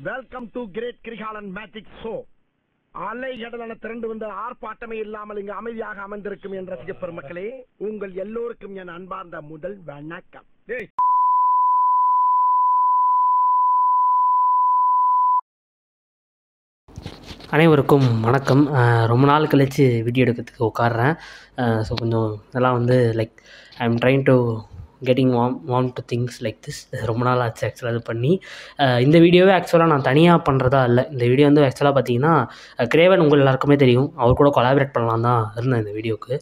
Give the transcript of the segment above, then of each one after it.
Welcome to great Kirikalan magic show. அலைகடலான திரண்டு வந்த ஆர்ப்பாட்டமே இல்லாமல் இங்கு அமைதியாக அமர்ந்திருக்கும் என் ரசிக பெருமக்களே, உங்கள் எல்லோருக்கும் என் அன்பார்ந்த முதல் வணக்கம். அனைவருக்கும் வணக்கம். ரொம்ப நாள் கழித்து வீடியோ எடுக்கிறதுக்கு உட்காடுறேன். ஸோ கொஞ்சம் இதெல்லாம் like I am trying to getting warm to things like this. ரொம்ப நாள் ஆச்சு ஆக்சுவலாக இது பண்ணி. இந்த வீடியோவே ஆக்சுவலாக நான் தனியாக பண்ணுறதா இல்லை. இந்த வீடியோ ஆக்சுவலாக பார்த்தீங்கன்னா கிரேவன் உங்கள் எல்லாருக்குமே தெரியும், அவர் கூட கொலாபரேட் பண்ணலாம் தான் இருந்தேன் இந்த வீடியோவுக்கு.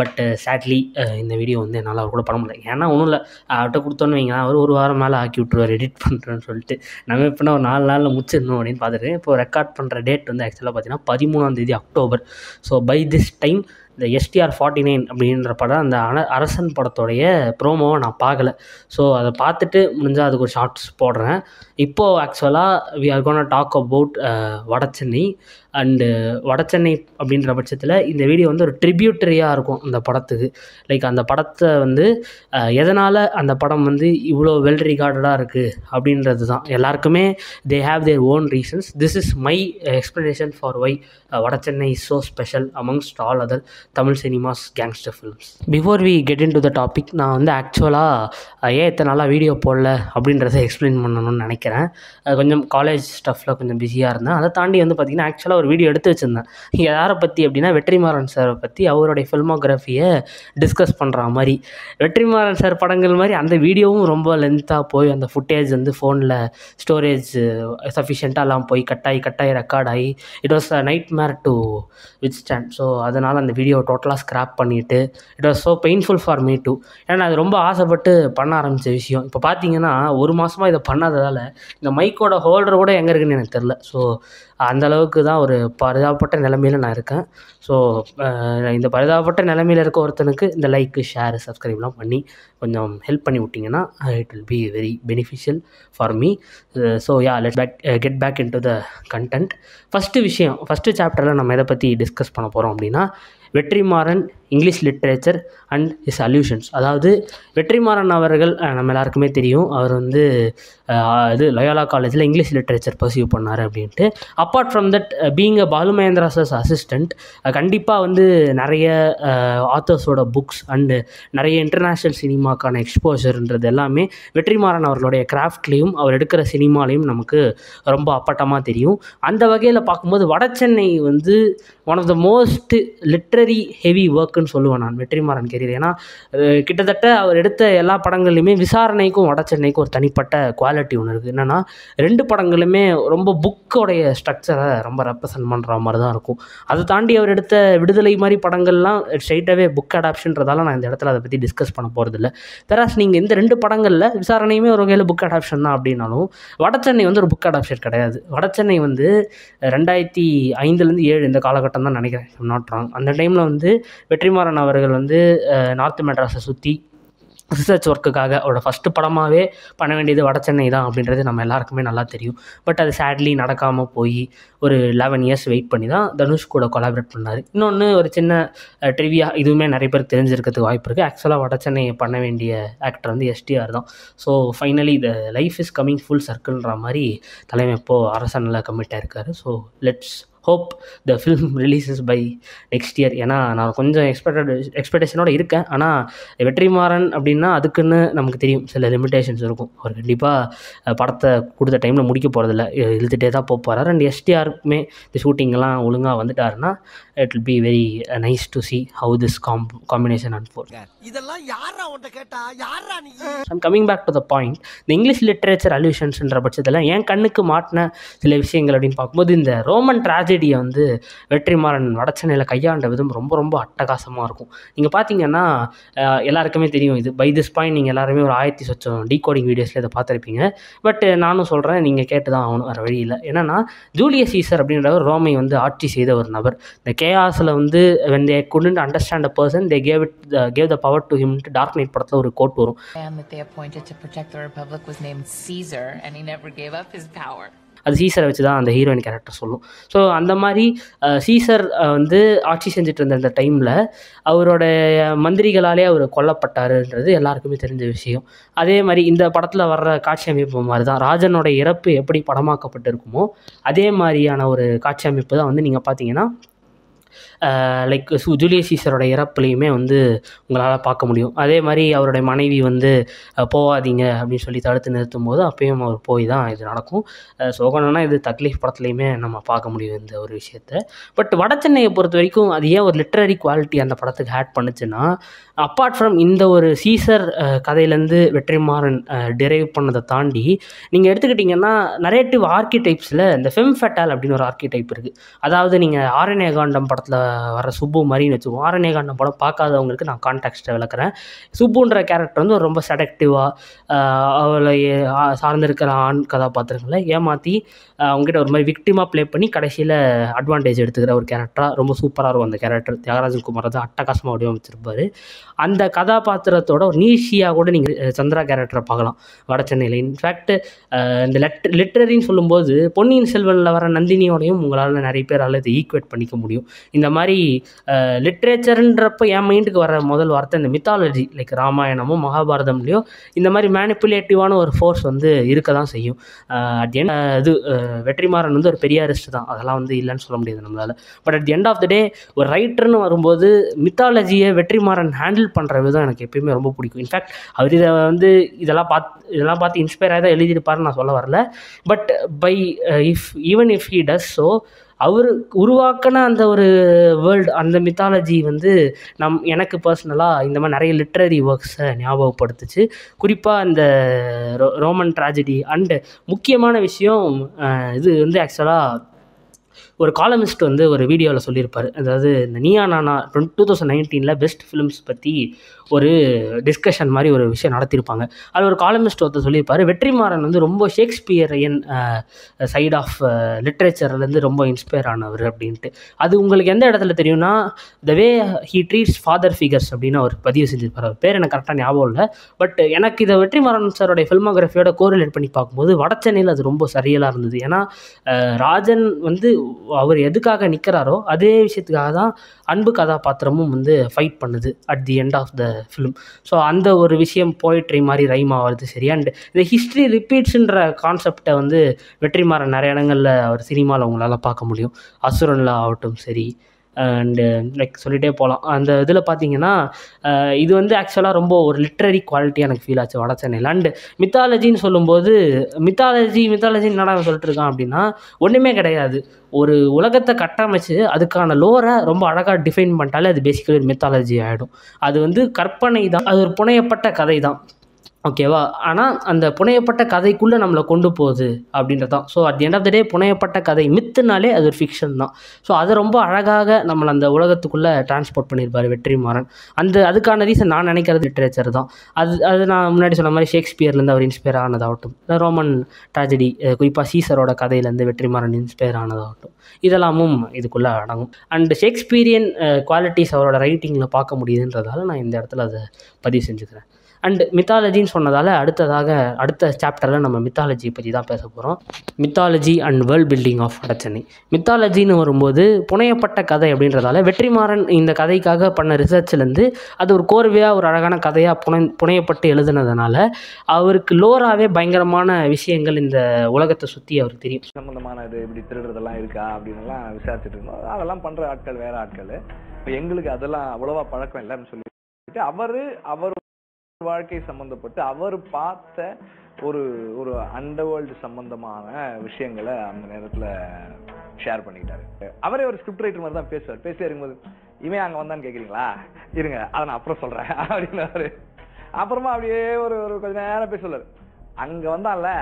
பட் சேட்லி இந்த வீடியோ என்னால் அவர் கூட பண்ண முடியல. ஏன்னா ஒன்றும் இல்லை, அவர்கிட்ட கொடுத்தோன்னு வைங்க, அவர் ஒரு வாரம் மேலே ஆக்கி விட்டுருவார் எடிட் பண்ணுறேன்னு சொல்லிட்டு. நம்ம எப்படின்னா ஒரு 4 நாளில் முடிச்சிடணும் அப்படின்னு பார்த்துட்டு இப்போ ரெக்கார்ட் பண்ணுற டேட் ஆக்சுவலாக பார்த்தீங்கன்னா 13 October. So by this time இந்த STR49 அப்படின்ற படம், அந்த அரசன் படத்தோடைய ப்ரோமோவை நான் பார்க்கல. ஸோ அதை பார்த்துட்டு முடிஞ்சால் அதுக்கு ஒரு ஷார்ட்ஸ் போடுறேன். இப்போது ஆக்சுவலாக we are gonna talk about Vada Chennai. And Vada Chennai அப்படின்ற பட்சத்தில் இந்த வீடியோ ஒரு ட்ரிபியூட்டரியாக இருக்கும் அந்த படத்துக்கு. லைக் அந்த படத்தை எதனால் அந்த படம் இவ்வளோ வெல் ரிகார்டடாக இருக்குது அப்படின்றது தான். எல்லாருக்குமே they have their own reasons. This is my explanation for why Vada Chennai is so special amongst all other Tamil cinemas gangster films. Before we get in to the topic, நான் ஆக்சுவலாக ஏன் இத்தனை நாளாக வீடியோ போடல அப்படின்றத எக்ஸ்பிளைன் பண்ணணும்னு நினைக்கிறேன். கொஞ்சம் காலேஜ் ஸ்டஃப்பில் கொஞ்சம் பிஸியாக இருந்தேன். அதை தாண்டி பார்த்திங்கன்னா ஆக்சுவலாக ஒரு வீடியோ எடுத்து வச்சுருந்தேன். யாரை பற்றி அப்படின்னா வெற்றிமாறன் சாரை பற்றி, அவருடைய ஃபில்மோகிராஃபியை டிஸ்கஸ் பண்ணுற மாதிரி. வெற்றிமாறன் சார் படங்கள் மாதிரி அந்த வீடியோவும் ரொம்ப லென்த்தாக போய் அந்த ஃபுட்டேஜ் ஃபோனில் ஸ்டோரேஜ் சஃபிஷியண்ட்டாக எல்லாம் போய் கட்டாயி ரெக்கார்ட் ஆகி it was a nightmare to withstand. So அதனால் அந்த வீடியோ டோட்டலாக ஸ்க்ராப் பண்ணிவிட்டு it was so painful for me too. ஏன்னா அது ரொம்ப ஆசைப்பட்டு பண்ண ஆரம்பித்த விஷயம். இப்போ பார்த்தீங்கன்னா ஒரு மாதமாக இதை பண்ணாததால் இந்த மைக்கோட ஹோல்டர் கூட எங்கே இருக்குன்னு எனக்கு தெரில. ஸோ அந்தளவுக்கு தான் ஒரு பரிதாபப்பட்ட நிலைமையில் நான் இருக்கேன். ஸோ இந்த பரிதாபப்பட்ட நிலைமையில் இருக்க ஒருத்தனுக்கு இந்த லைக்கு, ஷேரு, சப்ஸ்கிரைப்லாம் பண்ணி கொஞ்சம் ஹெல்ப் பண்ணி விட்டிங்கன்னா it will be very beneficial for me. So let's get back into the content. First சாப்டரில் நம்ம எதை பற்றி டிஸ்கஸ் பண்ண போகிறோம் அப்படின்னா Vetrimaaran English literature and his allusions. அதாவது வெற்றிமாறன் அவர்கள் நம்ம எல்லாருக்குமே தெரியும், அவர் லயோலா காலேஜில் இங்கிலீஷ் லிட்ரேச்சர் பர்சியூ பண்ணார் அப்படின்ட்டு. Apart from that being a Balu Mahendra's assistant, கண்டிப்பாக நிறைய ஆத்தர்ஸோட புக்ஸ் அண்டு நிறைய இன்டர்நேஷ்னல் சினிமாக்கான எக்ஸ்போஷர்ன்றது எல்லாமே வெற்றிமாறன் அவர்களுடைய கிராஃப்ட்லேயும் அவர் எடுக்கிற சினிமாலேயும் நமக்கு ரொம்ப அப்பட்டமாக தெரியும். அந்த வகையில் பார்க்கும்போது Vadachennai one of the most literary heavy ஒர்க்குன்னு சொல்லுவேன் நான் வெற்றிமாறன் கெரியர். ஏன்னா கிட்டத்தட்ட அவர் எடுத்த எல்லா படங்கள்லையுமே விசாரணைக்கும் வடச்சென்னைக்கும் ஒரு தனிப்பட்ட குவாலிட்டி ஒன்று இருக்குது. என்னென்னா 2 படங்களுமே ரொம்ப புக்கோடைய ஸ்ட்ரக்சரை ரொம்ப ரெப்ரசன்ட் பண்ணுற மாதிரி தான் இருக்கும். அதை தாண்டி அவர் எடுத்த விடுதலை மாதிரி படங்கள்லாம் ஸ்ட்ரைட்டாகவே புக் அடாப்ஷன்றதால நான் இந்த இடத்துல அதை பற்றி டிஸ்கஸ் பண்ண போகிறதில்ல. பெராஸ் நீங்கள் இந்த 2 படங்களில் விசாரணையுமே ஒரு வகையில் புக் அடாப்ஷன் தான் அப்படின்னாலும் வடச்சென்னை ஒரு புக் அடாப்ஷன் கிடையாது. வடச்சென்னை 2005-2007 இந்த காலகட்டம் தான் நினைக்கிறேன், நாட் ராங். அந்த டைமில் வெற்றிமாறன் அவர்கள் நார்த் மெட்ராஸை சுற்றி ரிசர்ச் ஒர்க்குக்காக அவரோட ஃபஸ்ட்டு படமாகவே பண்ண வேண்டியது வடச்சென்னை தான் அப்படின்றது நம்ம எல்லாருக்குமே நல்லா தெரியும். பட் அது சேட்லி நடக்காமல் போய் ஒரு 11 இயர்ஸ் வெயிட் பண்ணி தான் தனுஷ் கூட கொலாபரேட் பண்ணார். இன்னொன்று ஒரு சின்ன ட்ரிவியா, இதுவுமே நிறைய பேருக்கு தெரிஞ்சிருக்கிறதுக்கு வாய்ப்பு இருக்குது. ஆக்சுவலாக வடச்சென்னை பண்ண வேண்டிய ஆக்டர் STR தான். So finally the life is coming full சர்க்கிள்ன்ற மாதிரி தலைமை இப்போது அரசனில் கமிட் ஆகிருக்காரு. So let's hope the film releases by next year. ஏன்னா நான் கொஞ்சம் எக்ஸ்பெக்டேஷனோடு இருக்கேன். ஆனால் வெற்றிமாறன் அப்படின்னா அதுக்குன்னு நமக்கு தெரியும் சில லிமிடேஷன்ஸ் இருக்கும். அவர் கண்டிப்பாக படத்தை கொடுத்த டைமில் முடிக்க போகிறதில்ல, இழுத்துட்டே தான் போகிறார். அண்ட் STRக்குமே இந்த ஷூட்டிங்கெல்லாம் ஒழுங்காக வந்துட்டாருன்னா it will be very nice to see how this combination unfold. Coming back to the point, இந்த இங்கிலீஷ் லிட்ரேச்சர் அல்யூஷன்ஸ்ன்ற பட்சத்தில் என் கண்ணுக்கு மாட்டின சில விஷயங்கள் அப்படின்னு பார்க்கும்போது இந்த ரோமன் ட்ராஜடியை வெற்றிமாறன் வடச்சென்னையில் கையாண்ட விதம் ரொம்ப ரொம்ப அட்டகாசமாக இருக்கும். நீங்கள் பார்த்தீங்கன்னா எல்லாருக்குமே தெரியும், இது பை திஸ் பாயிண்ட் நீங்கள் எல்லாருமே ஒரு 1000 சொச்சம் டீகோடிங் வீடியோஸில் இதை பார்த்துருப்பீங்க. பட் நானும் சொல்கிறேன், நீங்கள் கேட்டு தான் ஆகணும், வேறு வழி இல்லை. என்னென்னா ஜூலியஸ் சீசர் அப்படின்றவர் ரோமை ஆட்சி செய்த ஒரு நபர். இந்த கேஆஸில் when they couldn't understand a person, they gave the power to him. Dark Knight படத்தில் ஒரு கோட் வரும், man that they appointed to protect the republic was named Caesar and he never gave up his power. அது சீசரை வச்சு தான் அந்த heroine character சொல்லும். So அந்த மாதிரி சீசர் வந்து ஆட்சி செஞ்சுட்டு இருந்த அந்த டைமில் அவரோட மந்திரிகளாலே அவர் கொல்லப்பட்டாருன்றது எல்லாருக்குமே தெரிஞ்ச விஷயம். அதே மாதிரி இந்த படத்தில் வர்ற காட்சி அமைப்பு மாதிரி தான் ராஜனோட இறப்பு எப்படி படமாக்கப்பட்டிருக்குமோ அதே மாதிரியான ஒரு காட்சி அமைப்பு தான் வந்து நீங்கள் பார்த்தீங்கன்னா லைக் ஜூலியஸ் சீசரோட இறப்புலையுமே வந்து உங்களால் பார்க்க முடியும். அதே மாதிரி அவருடைய மனைவி வந்து போகாதீங்க அப்படின்னு சொல்லி தடுத்து நிறுத்தும் போது அப்பயும் அவர் போய் தான் இது நடக்கும். சோகனா இது தக்லீஃப் படத்துலையுமே நம்ம பார்க்க முடியும் இந்த ஒரு விஷயத்த. பட் வட சென்னையை பொறுத்த வரைக்கும் அது ஏன் ஒரு லிட்ரரி குவாலிட்டி அந்த படத்துக்கு ஆட் பண்ணுச்சுன்னா, அப்பார்ட் ஃப்ரம் இந்த ஒரு சீசர் கதையிலேருந்து வெற்றிமாறன் டிரைவ் பண்ணதை தாண்டி நீங்கள் எடுத்துக்கிட்டிங்கன்னா நரேட்டிவ் ஆர்கிடைப்ஸில் இந்த ஃபெம் ஃபெட்டால் அப்படின்னு ஒரு ஆர்கிடைப் இருக்குது. அதாவது நீங்கள் ஆரண்யகாண்டம் படத்தில் வர சுப்பு மாதிரின்னு வச்சுக்குவோம். ஆரண்யகாண்டம் படம் பார்க்காதவங்களுக்கு நான் கான்டெக்ஸ்ட்டை விளக்குறேன். சுப்புன்ற கேரக்டர் வந்து ரொம்ப செடக்டிவாக அவளை சார்ந்திருக்கிற ஆண் கதாபாத்திரங்களை ஏமாற்றி அவங்ககிட்ட ஒரு மாதிரி விக்டிமாக ப்ளே பண்ணி கடைசியில் அட்வான்டேஜ் எடுத்துக்கிற ஒரு கேரக்டராக ரொம்ப சூப்பராக இருக்கும் அந்த கேரக்டர். தியாகராஜன் குமார் தான் அட்டகாசமாக வடிவமைச்சிருப்பார். அந்த கதாபாத்திரத்தோட ஒரு நீஷியாக கூட நீங்கள் சந்திரா கேரக்டரை பார்க்கலாம் வட சென்னையில். இன்ஃபேக்ட் இந்த லிட்ரரின்னு சொல்லும்போது பொன்னியின் செல்வனில் வர நந்தினியோடையும் உங்களால் நிறைய பேரால் இதை ஈக்குவேட் பண்ணிக்க முடியும். இந்த மாதிரி லிட்ரேச்சருன்றப்போ என் மைண்டுக்கு வர முதல் வார்த்தை இந்த மித்தாலஜி, லைக் ராமாயணமோ மகாபாரதம்லையோ இந்த மாதிரி மேனிப்புலேட்டிவான ஒரு ஃபோர்ஸ் வந்து இருக்க தான் செய்யும். அட் எண்ட் இது வெற்றிமாறன் வந்து ஒரு பெரியாரிஸ்ட் தான், அதெல்லாம் வந்து இல்லைன்னு சொல்ல முடியாது நம்மளால். But at the end of the day ஒரு ரைட்டர்னு வரும்போது மித்தாலஜியை வெற்றிமாறன் ஹேண்டில் பண்ணுற விதம் எனக்கு எப்பயுமே ரொம்ப பிடிக்கும். இன்ஃபேக்ட் அவர் இதை வந்து இதெல்லாம் பார்த்து இன்ஸ்பயர் ஆகி தான் எழுதியிருப்பாருன்னு நான் சொல்ல வரல. But by even if he does so அவர் உருவாக்கின அந்த ஒரு வேர்ல்டு, அந்த மித்தாலஜி வந்து எனக்கு பர்சனலாக இந்த மாதிரி நிறைய லிட்ரரி ஒர்க்ஸை ஞாபகப்படுத்துச்சு. குறிப்பாக இந்த ரோமன் ட்ராஜடி அண்டு முக்கியமான விஷயம் இது வந்து ஆக்சுவலாக ஒரு காலமிஸ்ட் வந்து ஒரு வீடியோவில் சொல்லியிருப்பார். அதாவது இந்த நீயா நானா 2019 பெஸ்ட் ஃபிலிம்ஸ் பற்றி ஒரு டிஸ்கஷன் மாதிரி ஒரு விஷயம் நடத்தியிருப்பாங்க. அது ஒரு காலமிஸ்ட் ஒருத்தர் சொல்லியிருப்பார், வெற்றிமாறன் வந்து ரொம்ப ஷேக்ஸ்பியரியன் சைட் ஆஃப் லிட்ரேச்சர்லேருந்து ரொம்ப இன்ஸ்பயர் ஆனவர் அப்படின்ட்டு. அது உங்களுக்கு எந்த இடத்துல தெரியும்னா, the way he treats father figures அப்படின்னு அவர் பதிவு செஞ்சிருப்பார். அவர் பேர் எனக்கு கரெக்டாக ஞாபகம் இல்லை. பட் எனக்கு இதை வெற்றிமாறன் சாரோடைய ஃபில்மோகிராஃபியோட கோரிலேட் பண்ணி பார்க்கும்போது வடச்சென்னையில் அது ரொம்ப சரியலாக இருந்தது. ஏன்னா ராஜன் வந்து அவர் எதுக்காக நிற்கிறாரோ அதே விஷயத்துக்காக தான் அன்பு கதாபாத்திரமும் வந்து ஃபைட் பண்ணுது at the end of the film. So அந்த ஒரு விஷயம் போய்ட்ரி மாதிரி ரைம் ஆகிறது சரி. அண்ட் இந்த ஹிஸ்ட்ரி ரிப்பீட்ஸுன்ற கான்செப்டை வந்து வெற்றிமாறன் நிறைய இடங்களில் அவர் சினிமாவில் உங்களால் பார்க்க முடியும். அசுரனில் ஆகட்டும் சரி, அண்டு லைக் சொல்லிகிட்டே போகலாம். அந்த இதில் பார்த்தீங்கன்னா இது வந்து ஆக்சுவலாக ரொம்ப ஒரு லிட்ரரி குவாலிட்டியாக எனக்கு ஃபீல் ஆச்சு வட சென்னையில். அண்டு மித்தாலஜின்னு சொல்லும்போது மித்தாலஜி என்னடா சொல்லிட்டு இருக்கான் அப்படின்னா ஒன்றுமே கிடையாது. ஒரு உலகத்தை கட்டமைச்சு அதுக்கான லோரை ரொம்ப அழகாக டிஃபைன் பண்ணிட்டாலே அது பேசிக்கலி ஒரு மித்தாலஜி ஆகிடும். அது வந்து கற்பனை தான், அது ஒரு புனையப்பட்ட கதை தான், ஓகேவா? ஆனால் அந்த புனையப்பட்ட கதைக்குள்ளே நம்மளை கொண்டு போகுது அப்படின்றது தான். So at the end of the day புனையப்பட்ட கதை மித்துனாலே அது ஒரு ஃபிக்ஷன் தான். ஸோ அதை ரொம்ப அழகாக நம்மளை அந்த உலகத்துக்குள்ளே டிரான்ஸ்போர்ட் பண்ணியிருப்பார் வெற்றிமாறன். அதுக்கான ரீசன் நான் நினைக்கிறது லிட்ரேச்சர் தான். அது நான் முன்னாடி சொன்ன மாதிரி ஷேக்ஸ்பியர்லேருந்து அவர் இன்ஸ்பயர் ஆனதாகட்டும், இல்லை ரோமன் ட்ராஜடி குறிப்பாக சீசரோட கதையிலேருந்து வெற்றிமாறன் இன்ஸ்பயர் ஆனதாகட்டும், இதெல்லாமும் இதுக்குள்ளே அடங்கும். அண்ட் ஷேக்ஸ்பீரியன் குவாலிட்டிஸ் அவரோட ரைட்டிங்கில் பார்க்க முடியுதுன்றதால நான் இந்த இடத்துல அதை பதிவு செஞ்சுக்கிறேன். அண்ட் மித்தாலஜின்னு சொன்னதால் அடுத்த சாப்டரில் நம்ம மித்தாலஜி பற்றி தான் பேச போகிறோம். Mythology and world building of Vada Chennai. மித்தாலஜின்னு வரும்போது புனையப்பட்ட கதை அப்படின்றதால வெற்றிமாறன் இந்த கதைக்காக பண்ண ரிசர்ச்லேருந்து அது ஒரு கோர்வையாக ஒரு அழகான கதையாக புனையப்பட்டு எழுதுனதுனால அவருக்கு லோராகவே பயங்கரமான விஷயங்கள் இந்த உலகத்தை சுற்றி அவருக்கு தெரியும். சம்பந்தமான இது இப்படி திருடுறதெல்லாம் இருக்கா அப்படின்னுலாம் விசாரிச்சுட்டு இருந்தோம். அதெல்லாம் பண்ணுற ஆட்கள் வேற ஆட்கள். இப்போ எங்களுக்கு அதெல்லாம் அவ்வளோவா பழக்கம் இல்லைன்னு சொல்லிட்டு அவர் வாழ்க்கை சம்பந்தப்பட்டு அவர் பார்த்த ஒரு ஒரு அண்டர்வேர்ல்டு சம்பந்தமான விஷயங்களை அந்த நேரத்துல ஷேர் பண்ணிக்கிட்டாரு. அவரே ஒரு ஸ்கிரிப்ட் ரைட்டர் மாதிரி தான் பேசுவார். பேசி இருக்கும்போது இவன் அங்க வந்தான்னு கேக்குறீங்களா, இருங்க அதை நான் அப்புறம் சொல்றேன் அப்படின்னாரு. அப்புறமா அப்படியே ஒரு கொஞ்ச நேரம் பேசுவார். அங்க வந்தான்ல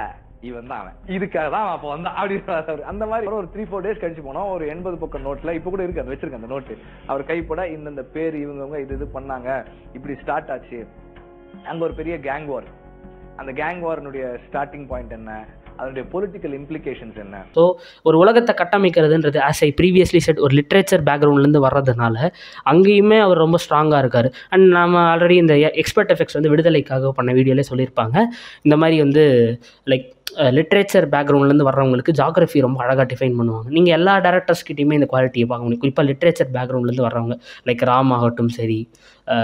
இவன் தான், அவன் இதுக்காக தான் அப்ப வந்தான் அப்படின்னு. அந்த மாதிரி ஒரு 3-4 days கழிச்சு போனோம். ஒரு 80 பக்கம் நோட்ல இப்ப கூட இருக்கு, வச்சிருக்கேன் அந்த நோட்டு. அவர் கைப்பட இந்த பேர் இவங்க இது பண்ணாங்க, இப்படி ஸ்டார்ட் ஆச்சு. அங்க ஒரு பெரிய கேங் வார். அந்த கேங் வார்னுடைய ஸ்டார்டிங் பாயிண்ட் என்ன, அதனுடைய பொலிட்டிக்கல் இம்ப்ளிகேஷன்ஸ் என்ன. ஸோ ஒரு உலகத்தை கட்டமைக்கிறதுன்றது ஆஸ் ஐ ப்ரீவியஸ்லி செட் ஒரு லிட்ரேச்சர் பேக்ரவுண்ட்லேருந்து வர்றதுனால அங்கேயுமே அவர் ரொம்ப ஸ்ட்ராங்காக இருக்கார். அண்ட் நம்ம ஆல்ரெடி இந்த எக்ஸ்பர்ட் எஃபெக்ட்ஸ் வந்து விடுதலைக்காக பண்ண வீடியோலே சொல்லியிருப்பாங்க. இந்த மாதிரி வந்து லைக் லிட்ரேச்சர் பேக்ரவுண்ட்லேருந்து வர்றவங்களுக்கு ஜாகிரஃபி ரொம்ப அழகாக டிஃபைன் பண்ணுவாங்க. நீங்கள் எல்லா டேரக்டர்ஸ்கிட்டையுமே இந்த குவாலிட்டியை பார்க்க முடியும். குறிப்பாக லிட்ரேச்சர் பேக்ரவுண்ட்லேருந்து வர்றவங்க லைக் ராம் ஆகட்டும் சரி,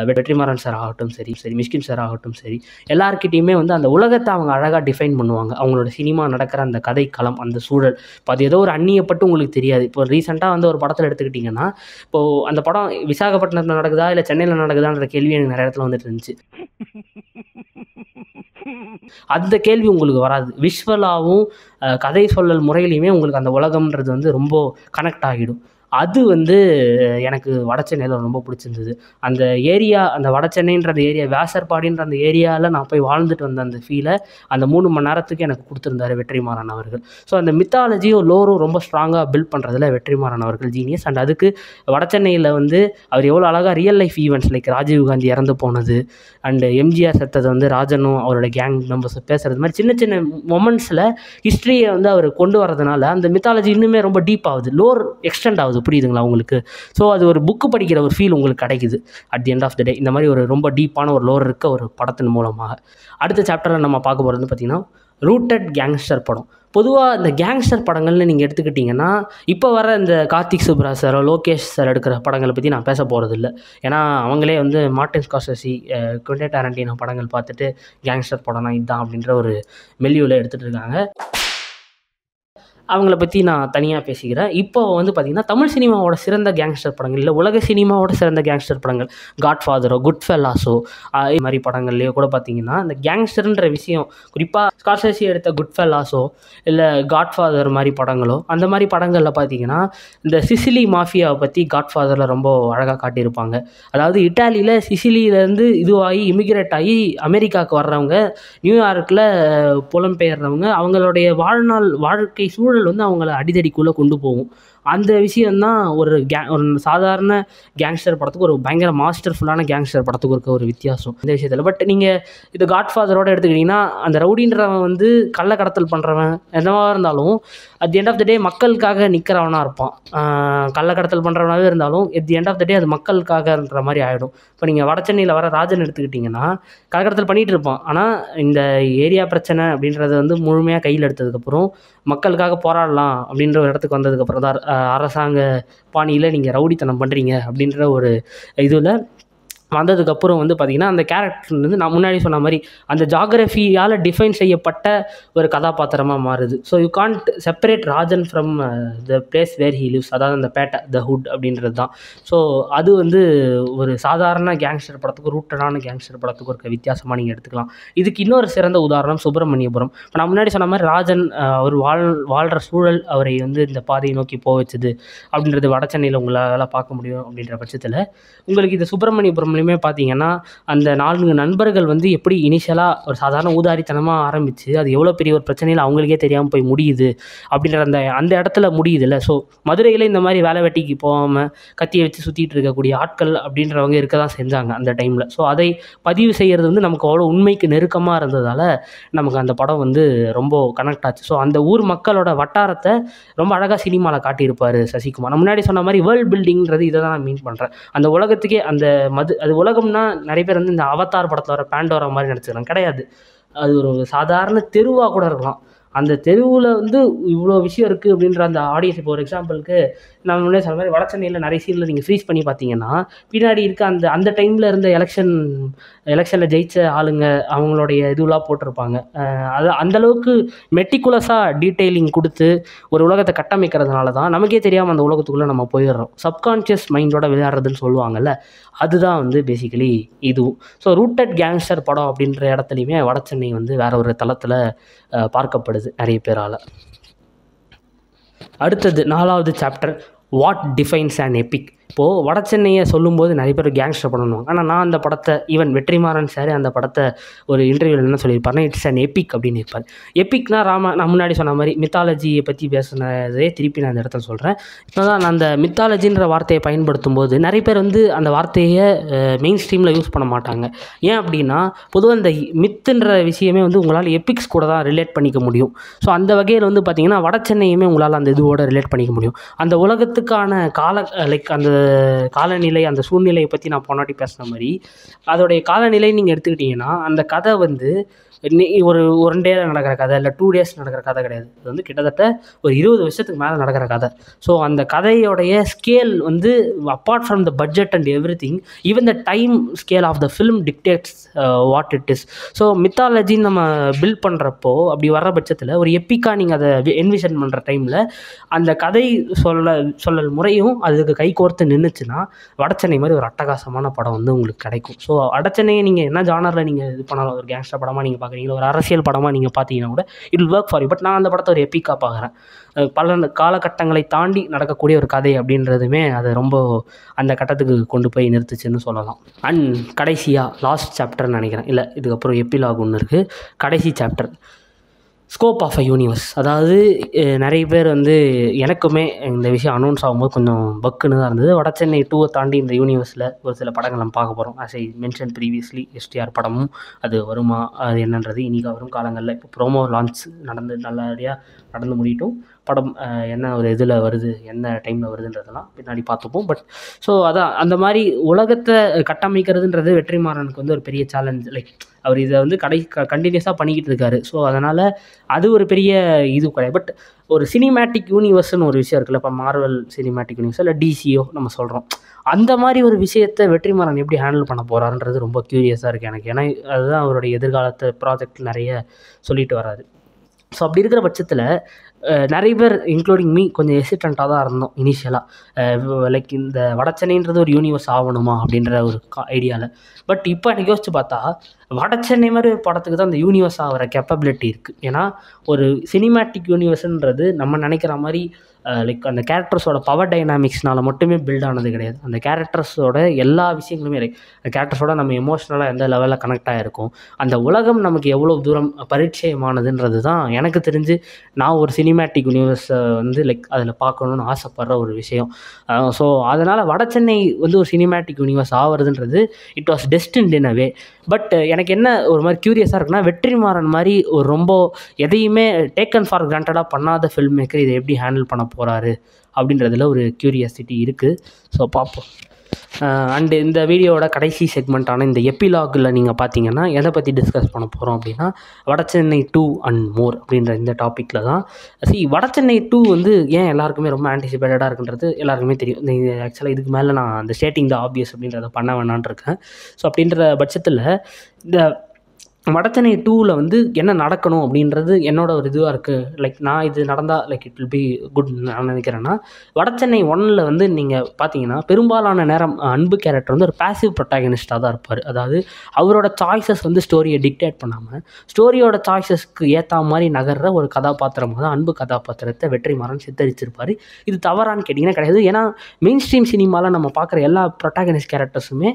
வெற்றிமாறன் சார் ஆகட்டும் சரி, மிஷ்கின் சார் ஆகட்டும் சரி, எல்லாருக்கிட்டையுமே வந்து அந்த உலகத்தை அவங்க அழகாக டிஃபைன் பண்ணுவாங்க. அவங்களோட சினிமா நடக்கிற அந்த கதைக்களம், அந்த சூழல், இப்போ அது ஏதோ ஒரு அந்நியப்பட்டு உங்களுக்கு தெரியாது. இப்போ ரீசெண்டாக வந்து ஒரு படத்தில் எடுத்துக்கிட்டிங்கன்னா, இப்போது அந்த படம் விசாகப்பட்டினத்தில் நடக்குதா இல்லை சென்னையில் நடக்குதான்ற கேள்வி எனக்கு நிறைய இடத்துல வந்துட்டு இருந்துச்சு. அந்த கேள்வி உங்களுக்கு வராது. விஷுவலாகவும் கதை சொல்லல் முறையிலையுமே உங்களுக்கு அந்த உலகம்ன்றது வந்து ரொம்ப கனெக்ட் ஆகிடும். அது வந்து எனக்கு வடசென்னையில் ரொம்ப பிடிச்சிருந்தது. அந்த ஏரியா, அந்த வடசென்னைன்ற அந்த ஏரியா, வேசர்பாடின்ற அந்த ஏரியாவில் நான் போய் வாழ்ந்துட்டு வந்த அந்த ஃபீலை அந்த 3 மணி நேரத்துக்கு எனக்கு கொடுத்துருந்தாரு வெற்றிமாறன் அவர்கள். ஸோ அந்த மித்தாலஜியும் லோரும் ரொம்ப ஸ்ட்ராங்காக பில்ட் பண்ணுறதுல வெற்றிமாறன் அவர்கள் ஜீனியஸ். அண்ட் அதுக்கு வடசென்னையில் வந்து அவர் எவ்வளோ அழகாக real life events like Rajiv Gandhi இறந்து போனது அண்டு எம்ஜிஆர் செத்தது வந்து ராஜனும் அவரோட கேங் மெம்பர்ஸ் பேசுகிறது மாதிரி சின்ன சின்ன மொமெண்ட்ஸில் ஹிஸ்ட்ரியை வந்து அவர் கொண்டு வரதுனால அந்த மித்தாலஜி இன்னுமே ரொம்ப டீப் ஆகுது, லோர் எக்ஸ்டெண்ட் ஆகுது. புரியுதுங்களா உங்களுக்கு? ஸோ அது ஒரு புக்கு படிக்கிற ஒரு ஃபீல் உங்களுக்கு கிடைக்குது at the end of the day. இந்த மாதிரி ஒரு ரொம்ப டீப்பான ஒரு லோர் இருக்க ஒரு படத்தின் மூலமாக. அடுத்த சாப்டரில் நம்ம பார்க்க போகிறது பார்த்திங்கன்னா ரூட்டட் கேங்ஸ்டர் படம். பொதுவாக இந்த கேங்ஸ்டர் படங்கள்னு நீங்கள் எடுத்துக்கிட்டிங்கன்னா, இப்போ வர இந்த கார்த்திக் சுப்ராஜ் சாரோ லோகேஷ் சார் எடுக்கிற படங்களை பற்றி நான் பேச போகிறதில்ல. ஏன்னா அவங்களே வந்து மார்ட்டின் ஸ்கார்செஸி, குவென்டின் டாரன்டினோ படங்கள் பார்த்துட்டு கேங்ஸ்டர் படம்னா இதுதான் அப்படின்ற ஒரு மெல்யூவில் எடுத்துகிட்டு இருக்காங்க. அவங்கள பற்றி நான் தனியாக பேசிக்கிறேன். இப்போ வந்து பார்த்திங்கன்னா தமிழ் சினிமாவோட சிறந்த கேங்ஸ்டர் படங்கள், இல்லை உலக சினிமாவோட சிறந்த கேங்ஸ்டர் படங்கள், காட்ஃபாதரோ குட் ஃபெல்லாஸோ இது மாதிரி படங்கள்லேயோ கூட பார்த்திங்கன்னா இந்த கேங்ஸ்டர்ன்ற விஷயம், குறிப்பாக ஸ்கார்செஸி எடுத்த குட் ஃபெல்லாஸோ இல்லை காட்ஃபாதர் மாதிரி படங்களோ, அந்த மாதிரி படங்களில் பார்த்திங்கன்னா இந்த சிசிலி மாஃபியாவை பற்றி காட்ஃபாதரில் ரொம்ப அழகாக காட்டியிருப்பாங்க. அதாவது இட்டாலியில் சிசிலியிலேருந்து இதுவாகி இமிக்ரேட் ஆகி அமெரிக்காவுக்கு வர்றவங்க, நியூயார்க்கில் புலம்பெயர்றவங்க, அவங்களுடைய வாழ்க்கை சூழல் வந்து அவங்கள அடிதடிக்குள்ளே கொண்டு போகும். அந்த விஷயந்தான் ஒரு சாதாரண கேங்ஸ்டர் படத்துக்கு ஒரு பயங்கர மாஸ்டர்ஃபுல்லான கேங்ஸ்டர் படத்துக்கு இருக்க ஒரு வித்தியாசம் இந்த விஷயத்தில். பட் நீங்கள் இது காட்ஃபாதரோடு எடுத்துக்கிட்டிங்கன்னா அந்த ரவுடின்றவன் வந்து கள்ளக்கடத்தல் பண்ணுறவன் என்னவாக இருந்தாலும் at the end of the day மக்களுக்காக நிற்கிறவனாக இருப்பான். கள்ளக்கடத்தல் பண்ணுறவனாகவே இருந்தாலும் at the end of the day அது மக்களுக்காகன்ற மாதிரி ஆகிடும். இப்போ நீங்கள் வடசென்னையில் வர ராஜன் எடுத்துக்கிட்டிங்கன்னா கள்ளக்கடத்தல் பண்ணிகிட்டு இருப்பான், ஆனால் இந்த ஏரியா பிரச்சனை அப்படின்றத வந்து முழுமையாக கையில் எடுத்ததுக்கப்புறம் மக்களுக்காக போராடலாம் அப்படின்ற ஒரு இடத்துக்கு வந்ததுக்கப்புறம் தான் அரசாங்க பாணியில் நீங்கள் ரவுடித்தனம் பண்ணுறீங்க அப்படின்ற ஒரு இதில் வந்ததுக்கப்புறம் வந்து பார்த்திங்கன்னா அந்த கேரக்டர் வந்து நான் முன்னாடி சொன்ன மாதிரி அந்த ஜாகிரஃபியால் டிஃபைன் செய்யப்பட்ட ஒரு கதாபாத்திரமாக மாறுது. So you can't separate Rajan from the place where he lives, அதாவது அந்த பேட்டை, த ஹுட் அப்படின்றது தான். ஸோ அது வந்து ஒரு சாதாரண கேங்ஸ்டர் படத்துக்கு ரூட்டடான கேங்ஸ்டர் படத்துக்கு ஒரு வித்தியாசமாக நீங்கள் எடுத்துக்கலாம். இதுக்கு இன்னொரு சிறந்த உதாரணம் சுப்பிரமணியபுரம். இப்போ நான் முன்னாடி சொன்ன மாதிரி ராஜன் அவர் வாழ்கிற சூழல் அவரை வந்து இந்த பாதையை நோக்கி போக வச்சுது அப்படின்றது வடசென்னையில் உங்களால் பார்க்க முடியும். அப்படின்ற பட்சத்தில் உங்களுக்கு இது சுப்பிரமணியபுரம் பார்த்தீங்கன்னா அந்த 4 நண்பர்கள் வந்து எப்படி இனிஷியலாக ஒரு சாதாரண ஊதாரித்தனமாக ஆரம்பித்து அது எவ்வளோ பெரிய ஒரு பிரச்சனையில் அவங்களுக்கே தெரியாமல் போய் முடியுது அப்படின்ற அந்த இடத்துல முடியுதுல்ல. ஸோ மதுரையில் இந்த மாதிரி வேலை வெட்டிக்கு போகாமல் கத்தியை வச்சு சுற்றிட்டு இருக்கக்கூடிய ஆட்கள் அப்படின்றவங்க இருக்க தான் செஞ்சாங்க அந்த டைமில். ஸோ அதை பதிவு செய்கிறது வந்து நமக்கு அவ்வளோ உண்மைக்கு நெருக்கமாக இருந்ததால் நமக்கு அந்த படம் வந்து ரொம்ப கனெக்ட் ஆச்சு. ஸோ அந்த ஊர் மக்களோட வட்டாரத்தை ரொம்ப அழகாக சினிமாவில் காட்டியிருப்பார் சசிகுமார். நான் முன்னாடி சொன்ன மாதிரி வேர்ல்டு பில்டிங்கிறது இதை தான் நான் மீன் பண்ணுறேன். அந்த உலகத்துக்கே அந்த அது உலகம்னா நிறைய பேர் வந்து இந்த அவதார் படத்தில் வர பேண்டோரா மாதிரி நினச்சிக்கிறாங்க. கிடையாது, அது ஒரு சாதாரண தெருவாக கூட இருக்கலாம். அந்த தெருவில் வந்து இவ்வளோ விஷயம் இருக்குது அப்படின்ற அந்த ஆடியன்ஸ். இப்போ ஒரு எக்ஸாம்பிளுக்கு நான் முன்னே சொன்ன மாதிரி வடசென்னையில் நிறைய சீனில் நீங்கள் ஃப்ரீஸ் பண்ணி பார்த்தீங்கன்னா பின்னாடி இருக்க அந்த டைமில் இருந்த எலெக்ஷனில் ஜெயிச்ச ஆளுங்க அவங்களுடைய இதுவெலாம் போட்டிருப்பாங்க. அது அந்தளவுக்கு மெட்டிகுலஸாக டீட்டெயிலிங் கொடுத்து ஒரு உலகத்தை கட்டமைக்கிறதுனால தான் நமக்கே தெரியாமல் அந்த உலகத்துக்குள்ளே நம்ம போயிடுறோம். சப்கான்ஷியஸ் மைண்டோட விளையாடுறதுன்னு சொல்லுவாங்கள்ல, அதுதான் வந்து பேசிக்கலி இதுவும். ஸோ ரூட்டட் கேங்ஸ்டர் படம் அப்படின்ற இடத்துலையுமே வடசென்னை வந்து வேற ஒரு தளத்தில் பார்க்கப்படுது நிறைய பேரால். அடுத்தது 4வது chapter, what defines an Epic. இப்போது வடசென்னையை சொல்லும்போது நிறைய பேர் கேங்ஸ்டர் பண்ணணும். ஆனால் நான் அந்த படத்தை ஈவன் வெற்றிமாறன் சார் அந்த படத்தை ஒரு இன்டர்வியூவில் என்ன சொல்லியிருப்பாருன்னா இட்ஸ் அன் எபிக் அப்படின்னு இருப்பார். எபிக்னா நான் முன்னாடி சொன்ன மாதிரி மித்தாலஜியை பற்றி பேசுனதே திருப்பி நான் அந்த இடத்துல சொல்கிறேன். இப்போ தான் நான் அந்த மித்தாலஜின்ற வார்த்தையை பயன்படுத்தும் போது நிறைய பேர் வந்து அந்த வார்த்தையை மெயின் ஸ்ட்ரீமில் யூஸ் பண்ண மாட்டாங்க. ஏன் அப்படின்னா பொதுவாக இந்த மித்துன்ற விஷயமே வந்து உங்களால் எபிக்ஸ் கூட தான் ரிலேட் பண்ணிக்க முடியும். ஸோ அந்த வகையில் வந்து பார்த்திங்கன்னா வடசென்னையுமே உங்களால் அந்த இதுவோட ரிலேட் பண்ணிக்க முடியும். அந்த உலகத்துக்கான லைக் அந்த காலநிலை, அந்த சூழ்நிலையை பற்றி நான் போனாட்டி பேசுன மாதிரி அதோடைய காலநிலை நீங்கள் எடுத்துக்கிட்டிங்கன்னா அந்த கதை வந்து ஒரு 1 டே நடக்கிற கதை இல்லை 2 days நடக்கிற கதை கிடையாது. இது வந்து கிட்டத்தட்ட ஒரு 20 வருஷத்துக்கு மேலே நடக்கிற கதை. ஸோ அந்த கதையோடைய ஸ்கேல் வந்து apart from the budget and everything, even the time scale of the film dictates what it is. So mythology நம்ம பில்ட் பண்ணுறப்போ அப்படி வர்ற பட்சத்தில் ஒரு எப்பிக்காக நீங்கள் அதை என்விஷன் பண்ணுற டைமில் அந்த கதை சொல்லல் முறையும் அதுக்கு கை கோர்த்து நின்றுச்சுன்னா வடச்சென்னை மாதிரி ஒரு அட்டகாசமான படம் வந்து உங்களுக்கு கிடைக்கும். ஸோ வடச்சென்னையை நீங்கள் என்ன ஜானரில் நீங்கள் இது பண்ணாலும், ஒரு கேங்ஸ்டர் படமாக நீங்கள் பார்க்குறீங்களா, ஒரு அரசியல் படமாக நீங்கள் பார்த்தீங்கன்னா கூட it will work for you. But நான் அந்த படத்தை ஒரு எப்பிக்காக பார்க்குறேன். பல காலகட்டங்களை தாண்டி நடக்கக்கூடிய ஒரு கதை அப்படின்றதுமே அதை ரொம்ப அந்த கட்டத்துக்கு கொண்டு போய் நிறுத்துச்சுன்னு சொல்லலாம். அண்ட் கடைசியாக லாஸ்ட் சாப்டர்னு நினைக்கிறேன், இல்லை இதுக்கப்புறம் எப்பிலாக் ஒன்று இருக்குது, கடைசி chapter, scope of a universe. அதாவது நிறைய பேர் வந்து எனக்குமே இந்த விஷயம் அனௌன்ஸ் ஆகும்போது கொஞ்சம் பக்குன்னு தான் இருந்தது. வடச்சென்னை 2 தாண்டி இந்த யூனிவர்ஸில் ஒரு சில படங்கள் நம்ம பார்க்க போகிறோம். As I mention previously, STR படமும் அது வருமா, அது என்னன்றது இன்றைக்கி வரும் காலங்களில். இப்போ ப்ரோமோ லான்ச் நல்லபடியாக நடந்து முடியட்டும். படம் என்ன ஒரு இதில் வருது, என்ன டைமில் வருதுன்றதெல்லாம் பின்னாடி பார்த்துப்போம். பட் ஸோ அதான் அந்த மாதிரி உலகத்தை கட்டமைக்கிறதுன்றது வெற்றிமாறனுக்கு வந்து ஒரு பெரிய சேலஞ்ச். லைக் அவர் இதை வந்து கண்டினியூஸாக பண்ணிக்கிட்டு இருக்காரு. ஸோ அதனால் அது ஒரு பெரிய இது கிடையாது. பட் ஒரு சினிமேட்டிக் யூனிவர்ஸ்னு ஒரு விஷயம் இருக்குல்ல, இப்போ மார்வல் சினிமேட்டிக் யூனிவர்ஸ் இல்லை டிசியோ நம்ம சொல்கிறோம், அந்த மாதிரி ஒரு விஷயத்தை வெற்றிமாறன் எப்படி ஹேண்டில் பண்ண போகிறாருன்றது ரொம்ப க்யூரியஸாக இருக்குது எனக்கு. ஏன்னா அதுதான் அவருடைய எதிர்காலத்தை ப்ராஜெக்ட் நிறைய சொல்லிட்டு வராது. ஸோ அப்படி இருக்கிற பட்சத்தில் நிறைய பேர் இன்க்ளூடிங் மீ கொஞ்சம் ஹெசிடண்ட்டாக தான் இருந்தோம் இனிஷியலாக. லைக் இந்த வடச்சென்னைன்றது ஒரு யூனிவர்ஸ் ஆகணுமா அப்படின்ற ஒரு ஐடியாவில். பட் இப்போ எனக்கு யோசிச்சு பார்த்தா வடச்சென்னை மாதிரி ஒரு படத்துக்கு தான் அந்த யூனிவர்ஸ் ஆகிற கேப்பபிலிட்டி இருக்குது. ஏன்னா ஒரு சினிமேட்டிக் யூனிவர்ஸ்ன்றது நம்ம நினைக்கிற மாதிரி லைக் அந்த கேரக்டர்ஸோட பவர் டைனாமிக்ஸ்னால் மட்டுமே பில்ட் ஆனது கிடையாது. அந்த கேரக்டர்ஸோட எல்லா விஷயங்களுமே, லைக் அந்த கேரக்டர்ஸோட நம்ம எமோஷ்னலாக எந்த லெவலில் கனெக்ட் ஆகிருக்கும், அந்த உலகம் நமக்கு எவ்வளோ தூரம் பரிச்சயமானதுன்றது தான் எனக்கு தெரிஞ்சு நான் ஒரு சினிமேட்டிக் யூனிவர்ஸை வந்து லைக் அதில் பார்க்கணுன்னு ஆசைப்படுற ஒரு விஷயம். ஸோ அதனால் வடச்சென்னை வந்து ஒரு சினிமேட்டிக் யூனிவர்ஸ் ஆகிறதுன்றது it was destined in a way. But எனக்கு என்ன ஒரு மாதிரி க்யூரியஸாக இருக்குன்னா, வெற்றிமாறன் மாதிரி ஒரு ரொம்ப எதையுமே டேக்கன் ஃபார் கிராண்டடாக பண்ணாத ஃபில்ம் மேக்கர் இதை எப்படி ஹேண்டில் பண்ண போகிறாரு அப்படின்றதுல ஒரு க்யூரியாசிட்டி இருக்குது. ஸோ பார்ப்போம். அண்டு இந்த வீடியோவோட கடைசி செக்மெண்ட்டான இந்த எப்பிலாகில் நீங்கள் பார்த்தீங்கன்னா எதை பற்றி டிஸ்கஸ் பண்ண போகிறோம் அப்படின்னா, வடச்சென்னை 2 அண்ட் மோர் அப்படின்ற இந்த டாப்பிக்கில் தான். வடச்சென்னை 2 வந்து ஏன் எல்லாருக்குமே ரொம்ப ஆன்டிசிபேட்டடாக இருக்குன்றது எல்லாருக்குமே தெரியும். ஆக்சுவலாக இதுக்கு மேலே நான் அந்த ஸ்டேட்டிங் த ஆப்வியஸ் அப்படின்றத பண்ண வேணான்னு இருக்கேன். ஸோ அப்படின்ற பட்சத்தில் இந்த வடச்சென்னை 2ல் வந்து என்ன நடக்கணும் அப்படின்றது என்னோட ஒரு இதுவாக இருக்குது. லைக் நான் இது நடந்தால் like it will be good நான் நினைக்கிறேன்னா, வடச்சென்னை 1ல் வந்து நீங்கள் பார்த்தீங்கன்னா பெரும்பாலான நேரம் அன்பு கேரக்டர் வந்து ஒரு பேசிவ் ப்ரொட்டாகனிஸ்டாக தான் இருப்பார். அதாவது அவரோட சாய்ஸஸ் வந்து ஸ்டோரியை டிக்டேட் பண்ணாமல் ஸ்டோரியோட சாய்ஸஸ்க்கு ஏற்ற மாதிரி நகர்ற ஒரு கதாபாத்திரமாக தான் அன்பு கதாபாத்திரத்தை வெற்றிமாறன் சித்தரிச்சிருப்பார். இது தவறான்னு கேட்டிங்கன்னா கிடையாது. ஏன்னா மெயின் ஸ்ட்ரீம் சினிமாவில் நம்ம பார்க்குற எல்லா ப்ரொட்டாகனிஸ்ட் கேரக்டர்ஸுமே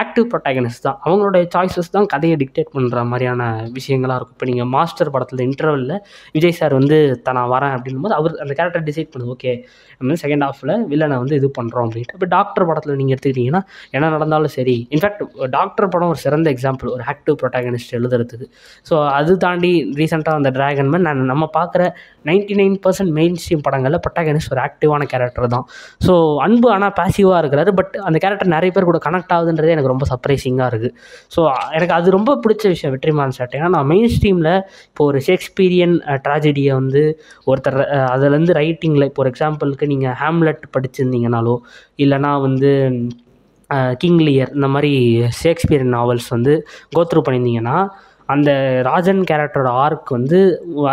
ஆக்டிவ் ப்ரொட்டாகனிஸ்ட் தான். அவங்களுடைய சாய்ஸஸ் தான் கதையை டிக்டேட் பண்ணுற மாதிரியான விஷயங்களாக இருக்கும். இப்போ நீங்கள் மாஸ்டர் படத்தில் இன்டர்வலில் விஜய் சார் வந்து நான் வரேன் அப்படின்னும்போது அவர் அந்த கேரக்டர் டிசைட் பண்ணுது, ஓகே நம்ம செகண்ட் ஹாஃபில் வில்லனை வந்து இது பண்ணுறோம் அப்படின்ட்டு. இப்போ டாக்டர் படத்தில் நீங்கள் எடுத்துக்கிட்டிங்கன்னா என்ன நடந்தாலும் சரி, இன்ஃபேக்ட் டாக்டர் படம் ஒரு சிறந்த எக்ஸாம்பிள் ஒரு ஆக்டிவ் ப்ரொட்டாகனிஸ்ட் எழுதுறதுக்கு. ஸோ அது தாண்டி ரீசெண்டாக அந்த டிராகன் மேன் நம்ம பார்க்குற 99% மெயின் ஸ்ட்ரீம் படங்களில் ப்ரொட்டாகனிஸ்ட் ஒரு ஆக்டிவான கேரக்டர் தான். ஸோ அன்பு ஆனால் பாசிவாக இருக்கிறாரு. பட் அந்த கேரக்டர் நிறைய பேர் கூட கனெக்ட் ஆகுதுன்றதே எனக்கு ரொம்ப சர்ப்ரைசிங்காக இருக்குது. ஸோ எனக்கு அது ரொம்ப பிடிச்ச விஷயம் வெற்றிமாறன் சார். ஏன்னா நான் மெயின் ஸ்ட்ரீமில் இப்போ ஒரு ஷேக்ஸ்பீரியன் ட்ராஜடியை வந்து ஒருத்தர் அதுலேருந்து ரைட்டிங்கில் இப்போ ஒரு எக்ஸாம்பிளுக்கு நீங்கள் ஹேம்லெட் படிச்சிருந்தீங்கனாலோ இல்லைனா வந்து கிங் லியர் இந்த மாதிரி ஷேக்ஸ்பியரியன் நாவல்ஸ் வந்து கோத்ரூ பண்ணியிருந்தீங்கன்னா அந்த ராஜன் கேரக்டரோட ஆர்க் வந்து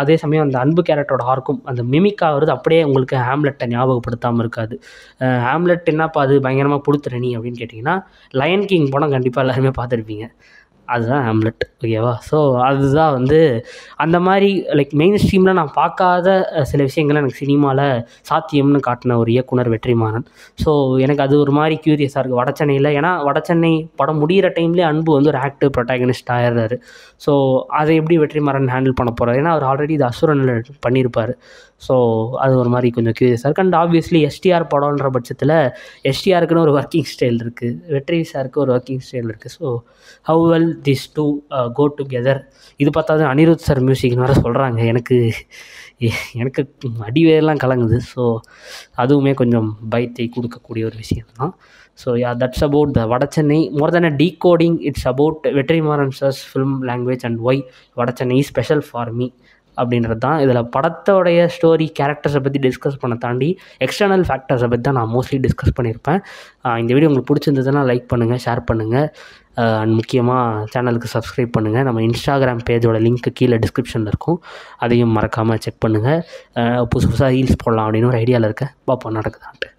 அதே சமயம் அந்த அன்பு கேரக்டரோட ஆர்க்கும் அந்த மிமிக் ஆகிறது அப்படியே உங்களுக்கு ஹேம்லெட்டை ஞாபகப்படுத்தாமல் இருக்காது. ஹேம்லெட் என்னப்பா அது பயங்கரமாக புடுத்துற நீ அப்படின்னு கேட்டிங்கன்னா, லயன் கிங் படம் கண்டிப்பாக எல்லாருமே பார்த்துருப்பீங்க, அதுதான் ஹேம்லெட். ஓகேவா? ஸோ அதுதான் வந்து அந்த மாதிரி லைக் மெயின் ஸ்ட்ரீமில் நான் பார்க்காத சில விஷயங்களை எனக்கு சினிமாவில் சாத்தியம்னு காட்டின ஒரு இயக்குனர் வெற்றிமாறன். ஸோ எனக்கு அது ஒரு மாதிரி க்யூரியஸாக இருக்குது வடச்சென்னையில். ஏன்னா வடச்சென்னை படம் முடிகிற டைம்லேயே அன்பு வந்து ஒரு ஆக்டிவ் ப்ரொட்டாகனிஸ்ட் ஆயிடுறாரு. ஸோ அதை எப்படி வெற்றிமாறன் ஹேண்டில் பண்ண போகிறார்? ஏன்னா அவர் ஆல்ரெடி இது அசுரனில் பண்ணியிருப்பார். ஸோ அது ஒரு மாதிரி கொஞ்சம் க்யூரியஸாக இருக்குது. அண்ட் ஆப்வியஸ்லி எஸ்டிஆர் படம்ன்ற பட்சத்தில் எஸ்டிஆருக்குன்னு ஒரு ஒர்க்கிங் ஸ்டைல் இருக்குது, வெற்றி சாருக்கு ஒரு ஒர்க்கிங் ஸ்டைல் இருக்குது. So how well this two go together. இது பார்த்தாது அனிருத் சார் மியூசிக்னு வேறு சொல்கிறாங்க. எனக்கு அடிவேலாம் கலங்குது. ஸோ அதுவுமே கொஞ்சம் பயத்தை கொடுக்கக்கூடிய ஒரு விஷயம் தான். So that's about the Vada Chennai. More than a decoding, it's about Vetrimaaran sir's film language and why Vada Chennai special for me அப்படின்றது தான். இதில் படத்தோடைய ஸ்டோரி, கேரக்டர்ஸை பற்றி டிஸ்கஸ் பண்ண தாண்டி எக்ஸ்டர்னல் ஃபேக்டர்ஸை பற்றி தான் நான் மோஸ்ட்லி டிஸ்கஸ் பண்ணியிருப்பேன். இந்த வீடியோ உங்களுக்கு பிடிச்சிருந்ததுன்னா லைக் பண்ணுங்கள், ஷேர் பண்ணுங்கள், அண்ட் முக்கியமாக சேனலுக்கு சப்ஸ்கிரைப் பண்ணுங்கள். நம்ம இன்ஸ்டாகிராம் பேஜோட லிங்க் கீழே டிஸ்கிரிப்ஷனில் இருக்கும், அதையும் மறக்காமல் செக் பண்ணுங்கள். புதுசு புதுசாக ரீல்ஸ் போடலாம் அப்படின்னு ஒரு ஐடியாவில் இருக்கேன். பார்ப்போம் நடக்குதான்ட்டு.